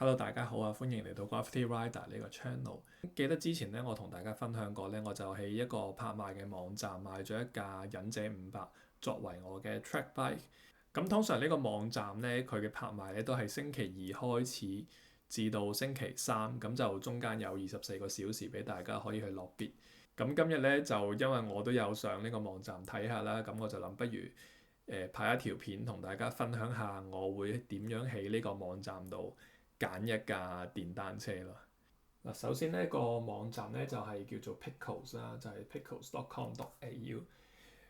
Hello，大家好啊！歡迎嚟到 Gravity Rider 呢個 channel。記得之前咧，我同大家分享過咧，我就喺一個拍賣嘅網站買咗一架忍者500作為我嘅 track bike。咁通常呢個網站咧，佢嘅拍賣咧都係星期二開始至到星期三，咁就中間有24個小時俾大家可以去落 bid。咁今日咧就因為我都有上呢個網站睇下啦，咁我就諗不如拍一條片同大家分享下我會點樣喺呢個網站度揀一架電單車咯。嗱，首先呢個網站咧就係叫做 Pickles 啦，就係 pickles.com.au。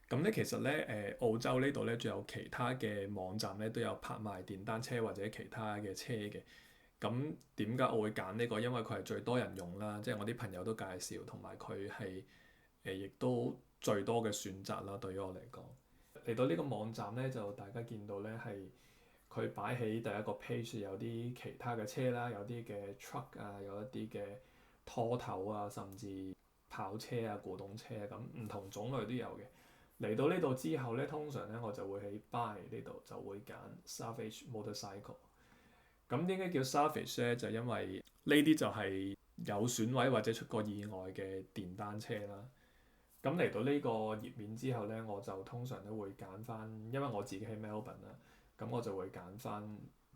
咁咧其實咧澳洲呢度咧仲有其他嘅網站咧都有拍賣電單車或者其他嘅車嘅。咁點解我會揀呢個？因為佢係最多人用啦，即係我啲朋友都介紹，同埋佢係亦都最多嘅選擇啦。對於我嚟講，嚟到呢個網站咧就大家見到咧係佢擺喺第一個 page 有啲其他嘅車啦，有啲嘅 truck 啊，有一啲嘅拖頭啊，甚至跑車啊、古董車啊，咁唔同種類都有嘅。嚟到呢度之後咧，通常咧我就會喺 buy 呢度就會揀 Salvage Motorcycle。咁點解叫 Salvage 咧？就因為呢啲就係有損毀或者出過意外嘅電單車啦。咁嚟到呢個頁面之後咧，我就通常都會揀翻，因為我自己喺 Melbourne 啦，咁我就會揀翻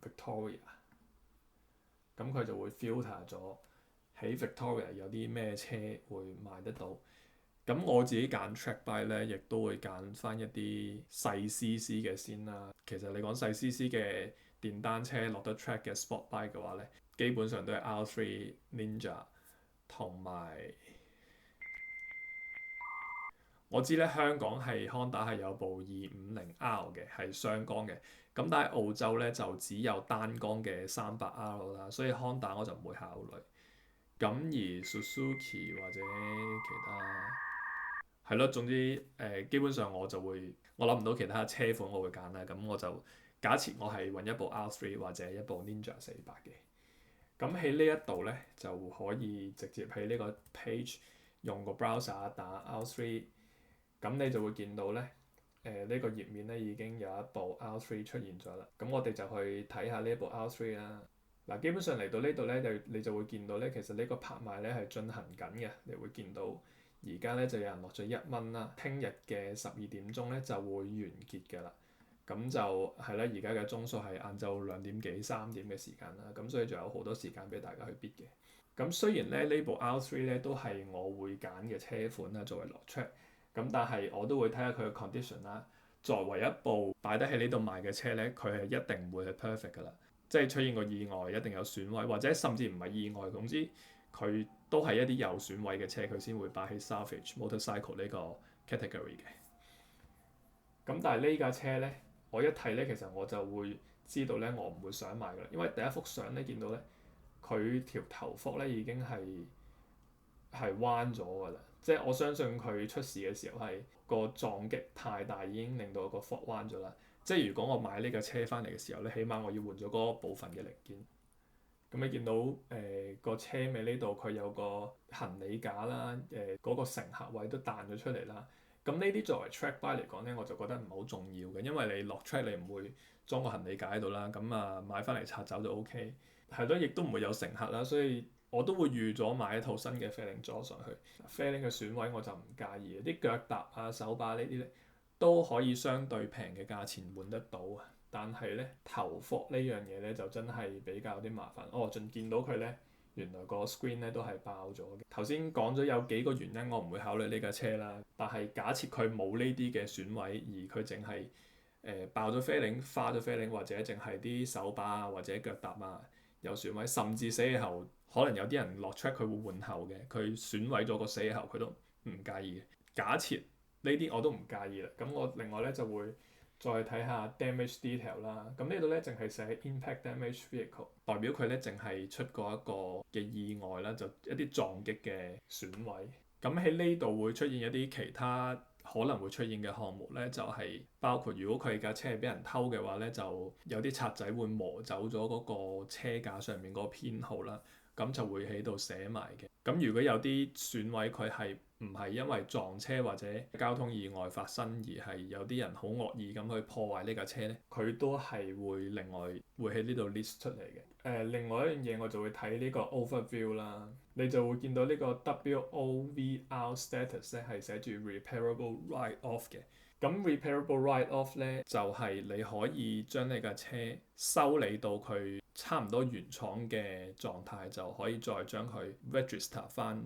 Victoria。咁佢就會 filter 咗喺 Victoria 有啲咩車會賣得到。咁我自己揀 track bike 咧，亦都會揀翻一啲細 CC 嘅先啦。其實你講細 CC 嘅電單車落得 track 嘅 sport bike 嘅話咧，基本上都係 R3 Ninja 同埋我知咧香港係 Honda 係有部250R 嘅係雙缸嘅，咁但係澳洲咧就只有單缸嘅300R 啦，所以 Honda 我就唔會考慮。咁而 Suzuki 或者其他係咯，總之基本上我就會我諗唔到其他車款我會揀啦，咁我就假設我係揾一部 R3 或者一部 Ninja 400嘅。咁喺呢一度咧就可以直接喺呢個 page 用個 browser 打 R3，咁你就會見到咧呢個頁面咧已經有一部 R3 出現咗啦。咁我哋就去睇下呢一部 R3 啦。嗱，基本上嚟到呢度咧你就會見到咧，其實呢個拍賣咧係進行緊嘅。你會見到而家咧就有人落咗1蚊啦，聽日嘅12點鐘咧就會完結㗎啦。咁就係啦，而家嘅鐘數係晏晝2點幾3點嘅時間啦，咁所以仲有好多時間俾大家去 bid 嘅。咁雖然咧呢部 R3 咧都係我會揀嘅車款啦，作為落 track，咁但係我都會睇下佢嘅 condition 啦。作為一部擺得喺呢度賣嘅車咧，佢係一定唔會係 perfect 㗎啦，即係出現個意外一定有損毀，或者甚至唔係意外，總之佢都係一啲有損毀嘅車，佢先會擺喺 Salvage Motorcycle 呢個 category 嘅。咁但係呢架車咧，我一睇咧，其實我就會知道咧，我唔會想買㗎啦，因為第一幅相咧見到咧，佢條頭殼咧已經係彎咗㗎啦，即係我相信佢出事嘅時候係個撞擊太大，已經令到個殼彎咗啦。即係如果我買呢架車翻嚟嘅時候咧，起碼我要換咗嗰部分嘅零件。咁你見到個車尾呢度佢有個行李架啦，嗰個乘客位都彈咗出嚟啦。咁呢啲作為 track bike 嚟講咧，我就覺得唔係好重要嘅，因為你落 track 你唔會裝個行李架喺度啦，咁啊買翻嚟拆走就 OK。係咯，亦都唔會有乘客啦，所以我都會預咗買一套新嘅 fairing 裝上去。fairing 嘅損毀我就唔介意嘅，啲腳踏啊、手把呢啲咧都可以相對平嘅價錢換得到啊。但係咧頭殼呢樣嘢咧就真係比較啲麻煩。哦，仲見到佢咧，原來個 screen 咧都係爆咗嘅。頭先講咗有幾個原因我唔會考慮呢架車啦，但係假設佢冇呢啲嘅損毀，而佢淨係爆咗 fairing、花咗 fairing，或者淨係啲手把啊或者腳踏啊有損毀，甚至死氣喉可能有啲人落 track 佢會換喉嘅，佢損毀咗個死氣喉佢都唔介意嘅。假設呢啲我都唔介意啦，咁我另外咧就會再睇下 damage detail 啦。咁呢度咧淨係寫 impact damage vehicle，代表佢咧淨係出過一個嘅意外啦，就一啲撞擊嘅損毀。咁喺呢度會出現一啲其他可能會出現嘅項目咧，就係包括如果佢架車係俾人偷嘅話咧，就有啲賊仔會磨走咗嗰個車架上面嗰個編號啦。咁就會喺度寫埋嘅。咁如果有啲損毀佢係唔係因為撞車或者交通意外發生，而係有啲人好惡意咁去破壞呢架車呢，佢都係會另外會喺呢度 list 出嚟嘅。另外一樣嘢我就會睇呢個 overview 啦，你就會見到呢個 WOVR status 咧係寫住 repairable write off 嘅。咁 repairable write off 咧就係你可以將呢架車修理到佢差唔多原廠嘅狀態，就可以再將佢 register 翻。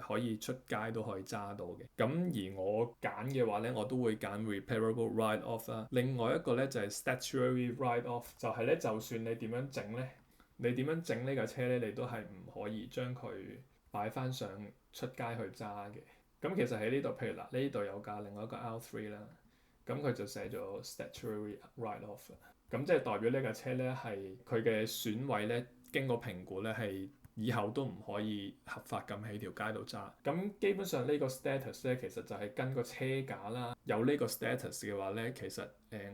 可以出街都可以揸到嘅。咁而我揀嘅話咧，我都會揀 repairable write off 啦。另外一個咧就係 statutory write off，就係咧就算你點樣整咧，你點樣整呢架車咧，你都係唔可以將佢擺翻上出街去揸嘅。咁其實喺呢度，譬如嗱，呢度有架另外一個 R3 啦，咁佢就寫咗 statutory write off 啦。咁即係代表呢架車咧係佢嘅損毀咧經過評估咧係以後都唔可以合法咁喺條街度揸。咁基本上呢個 status 咧，其實就係跟個車架啦。有呢個 status 嘅話咧，其實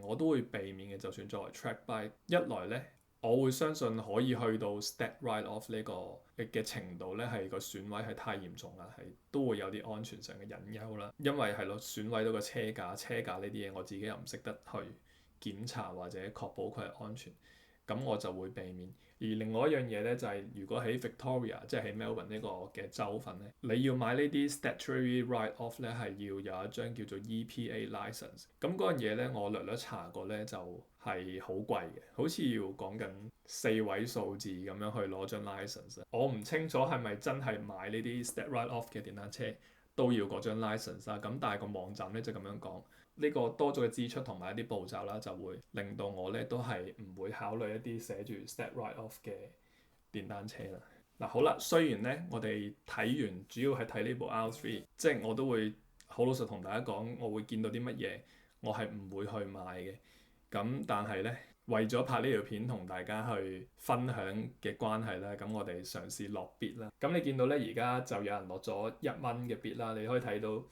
我都會避免嘅。就算作為 track bike，一來咧，我會相信可以去到 stat write off 呢個嘅程度咧，係個損毀係太嚴重啦，係都會有啲安全上嘅隱憂啦。因為係咯，損毀到個車架呢啲嘢，我自己又唔識得去檢查或者確保佢係安全，咁我就會避免。而另外一樣嘢咧，就係如果喺 Victoria，即係喺 Melbourne 呢個嘅州份咧，你要買呢啲 statutory write off 咧，係要有一張叫做 EPA license。咁嗰樣嘢咧，我略略查過咧，就係好貴嘅，好似要講緊4位數字咁樣去攞張 license。我唔清楚係咪真係買呢啲 stat write off 嘅電單車都要嗰張 license 啦。咁但係個網站咧就咁樣講。呢個多咗嘅支出同埋一啲步驟啦，就會令到我咧都係唔會考慮一啲寫住 stat write off 嘅電單車啦。嗱好啦，雖然咧我哋睇完主要係睇呢部 R3，即係我都會好老實同大家講，我會見到啲乜嘢，我係唔會去買嘅。咁但係咧，為咗拍呢條片同大家去分享嘅關係咧，咁我哋嘗試落 bid 啦。咁你見到咧，而家就有人落咗1蚊嘅 bid 啦，你可以睇到。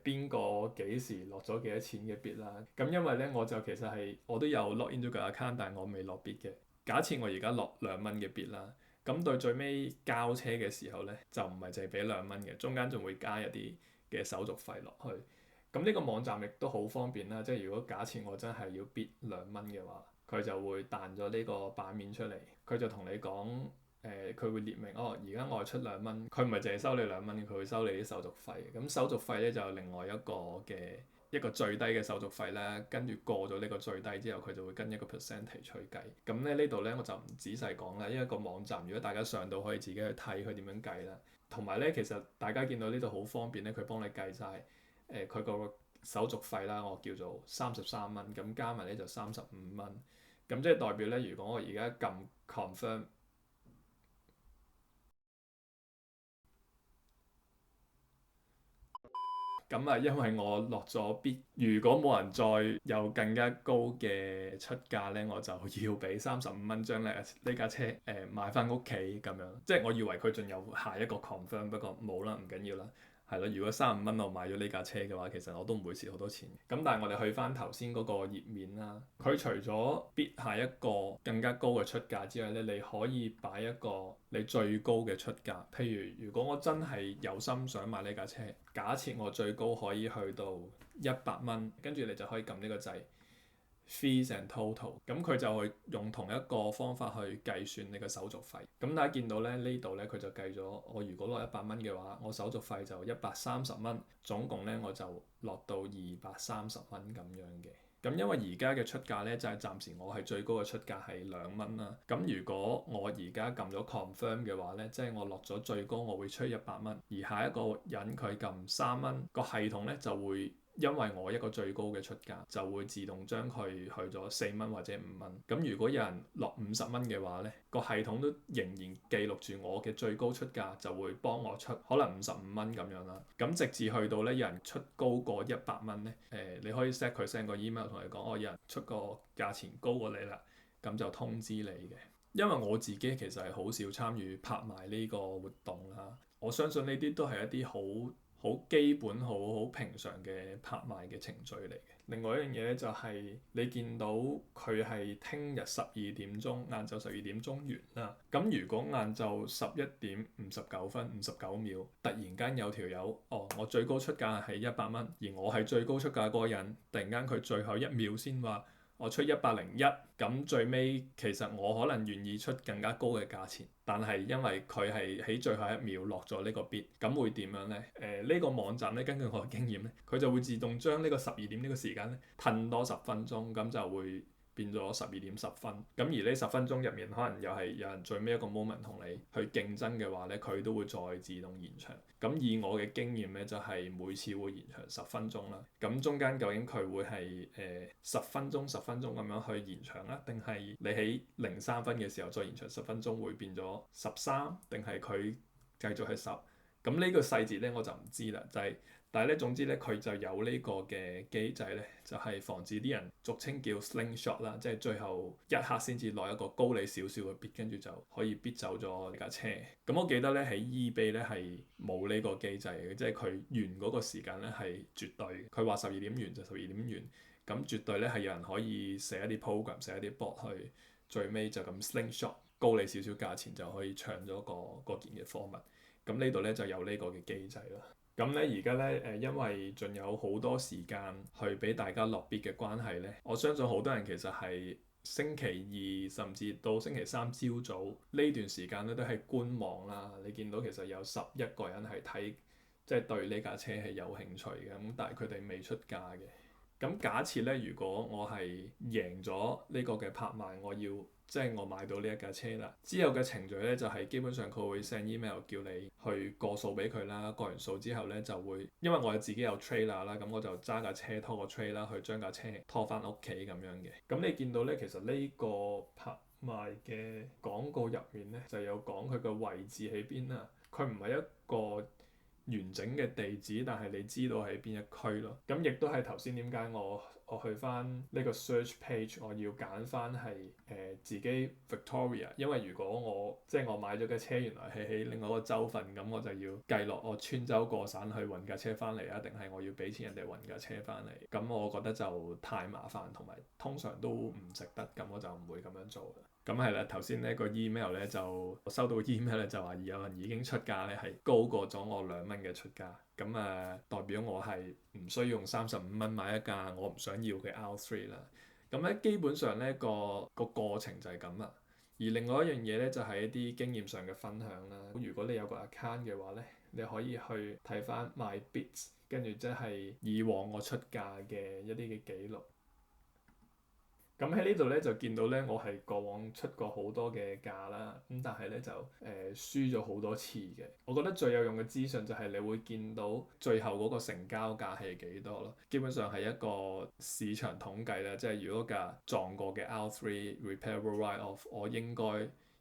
邊個幾時落咗幾多錢嘅 bid 啦？咁因為咧，我就其實係我都有 log in 咗個 account，但係我未落 bid 嘅。假設我而家落2蚊嘅 bid 啦，咁對最尾交車嘅時候咧，就唔係淨係俾2蚊嘅，中間仲會加一啲嘅手續費落去。咁呢個網站亦都好方便啦，即係如果假設我真係要 bid 2蚊嘅話，佢就會彈咗呢個版面出嚟，佢就同你講。佢會列明而家我係出2蚊，佢唔係淨係收你2蚊，佢會收你啲手續費。咁手續費咧就有另外一個最低嘅手續費啦，跟住過咗呢個最低之後，佢就會跟一個 percentage 去計。咁咧呢度咧我就唔仔細講啦，因為個網站如果大家上到可以自己去睇佢點樣計啦。同埋咧，其實大家見到呢度好方便咧，佢幫你計晒佢個手續費啦，我叫做33蚊，咁加埋咧就35蚊。咁即係代表咧，如果我而家撳 confirm。咁啊，因為我落咗 bid，如果冇人再有更加高嘅出價咧，我就要俾35蚊將呢架車買翻屋企咁樣。即係我以為佢仲有下一個 confirm，不過冇啦，唔緊要啦。係咯，如果35蚊我買咗呢架車嘅話，其實我都唔會蝕好多錢。咁但係我哋去翻頭先嗰個頁面啦，佢除咗 bid 下一個更加高嘅出價之外咧，你可以擺一個你最高嘅出價。譬如果我真係有心想買呢架車，假設我最高可以去到100蚊，跟住你就可以撳呢個掣。Fees and total，咁佢就會用同一個方法去計算你個手續費。咁大家見到咧，呢度咧佢就計咗，我如果落100蚊嘅話，我手續費就130蚊，總共咧我就落到230蚊咁樣嘅。咁因為而家嘅出價咧就係暫時我係最高嘅出價係2蚊啦。咁如果我而家撳咗 confirm 嘅話咧，即係我落咗最高我會出100蚊，而下一個人佢撳3蚊，個系統咧就會。因為我一個最高嘅出價就會自動將佢去咗4蚊或者5蚊。咁如果有人落50蚊嘅話咧，個系統都仍然記錄住我嘅最高出價，就會幫我出可能55蚊咁樣啦。咁直至去到咧有人出高過100蚊咧，你可以 set 佢 send 個 email 同你講，有人出個價錢高過你啦，咁就通知你嘅。因為我自己其實係好少參與拍賣呢個活動啦，我相信呢啲都係一啲好基本、好平常嘅拍賣嘅程序嚟嘅。另外一樣嘢咧就係你見到佢係聽日12點鐘，晏晝12點鐘完啦。咁如果晏晝11點59分59秒，突然間有條友，我最高出價係100蚊，而我係最高出價嗰個人，突然間佢最後一秒先話我出101，咁最尾其實我可能願意出更加高嘅價錢，但係因為佢係喺最後一秒落咗呢個 bid，咁會點樣呢？呢個網站咧，根據我嘅經驗咧，佢就會自動將呢個12點呢個時間咧褪多10分鐘，咁就會變咗12點10分。咁而呢10分鐘入面，可能又係有人最尾一個 moment 同你去競爭嘅話咧，佢都會再自動延長。咁以我嘅經驗咧，就係每次會延長10分鐘啦。咁中間究竟佢會係10分鐘咁樣去延長啦，定係你喺03分嘅時候再延長10分鐘會變咗13，定係佢繼續係10？咁呢個細節咧我就唔知啦，但係咧總之咧佢就有呢個嘅機制咧，就係防止啲人俗稱叫 slingshot 啦，即係最後一刻先至落一個高你少少嘅 bid，跟住就可以 bid 走咗呢架車。咁我記得咧喺 eBay 咧係冇呢個機制嘅，即係佢完嗰個時間咧係絕對，佢話12點完就12點完，咁絕對咧係有人可以寫一啲 program 寫一啲 bot 去最尾就咁 slingshot 高你少少價錢就可以搶咗嗰件嘅貨物。咁呢度咧就有呢個嘅機制啦。咁咧而家咧因為仲有好多時間去俾大家落 bid 嘅關係咧，我相信好多人其實係星期二甚至到星期三朝早呢段時間咧都係觀望啦。你見到其實有11個人係睇，即係對呢架車係有興趣嘅，咁但係佢哋未出價嘅。咁假設咧，如果我係贏咗呢個嘅拍賣，即係我買到呢一架車啦，之後嘅程序咧就係基本上佢會 send email 叫你去過數俾佢啦，過完數之後咧就會，因為我自己有 trailer 啦，咁我就揸架車拖個 trailer 去將架車拖翻屋企咁樣嘅。咁你見到咧，其實呢個拍賣嘅廣告入面咧就有講佢嘅位置喺邊啦，佢唔係一個完整嘅地址，但係你知道喺邊一區咯。咁亦都係頭先點解我去翻呢個 search page，我要揀翻係自己 Victoria，因為如果我買咗架車原來係喺另外一個州份，咁我就要計落我穿州過省去運架車翻嚟啊，定係我要俾錢人哋運架車翻嚟？咁我覺得就太麻煩，同埋通常都唔值得，咁我就唔會咁樣做啦。咁係啦，頭先呢個 email 咧就我收到 email 咧就話有人已經出價咧係高過咗我2蚊嘅出價，咁代表我係唔需要用35蚊買一架我唔想要嘅 R3 啦。咁咧基本上咧個過程就係咁啦。而另外一樣嘢咧就係一啲經驗上嘅分享啦。如果你有個 account 嘅話咧，你可以去睇翻 My Bids，跟住即係以往我出價嘅一啲嘅記錄。咁喺呢度咧就見到咧，我係過往出過好多嘅價啦，咁但係咧就輸咗好多次嘅。我覺得最有用嘅資訊就係你會見到最後嗰個成交價係幾多咯。基本上係一個市場統計啦，即係如果架撞過嘅 R3 repairable write-off，我應該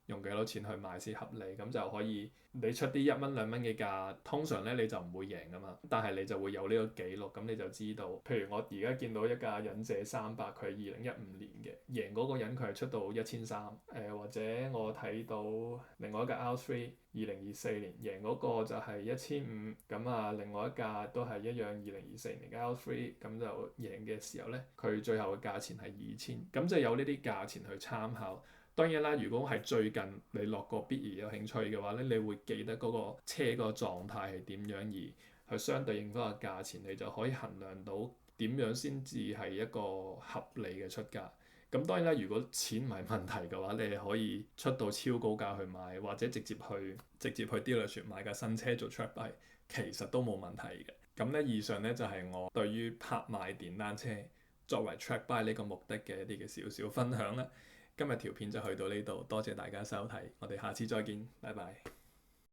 用幾多錢去買先合理，咁就可以你出啲1蚊2蚊嘅價，通常咧你就唔會贏噶嘛，但係你就會有呢個記錄，咁你就知道，譬如我而家見到一架忍者300，佢係2015年嘅，贏嗰個人佢係出到1300，或者我睇到另外一架 R3 2024年贏嗰個就係1500，咁另外一架都係一樣2024年嘅 R3，咁就贏嘅時候咧，佢最後嘅價錢係2000，咁就有呢啲價錢去參考。當然啦，如果係最近你落個 bid 而有興趣嘅話咧，你會記得嗰個車個狀態係點樣，而去相對應翻個價錢，你就可以衡量到點樣先至係一個合理嘅出價。咁當然啦，如果錢唔係問題嘅話，你係可以出到超高價去買，或者直接去 dealership 買架新車做 track buy，其實都冇問題嘅。咁咧，以上咧就係我對於拍賣電單車作為 track buy 呢個目的嘅一啲嘅少少分享啦。今日條片就去到呢度，多謝大家收睇，我哋下次再見，拜拜。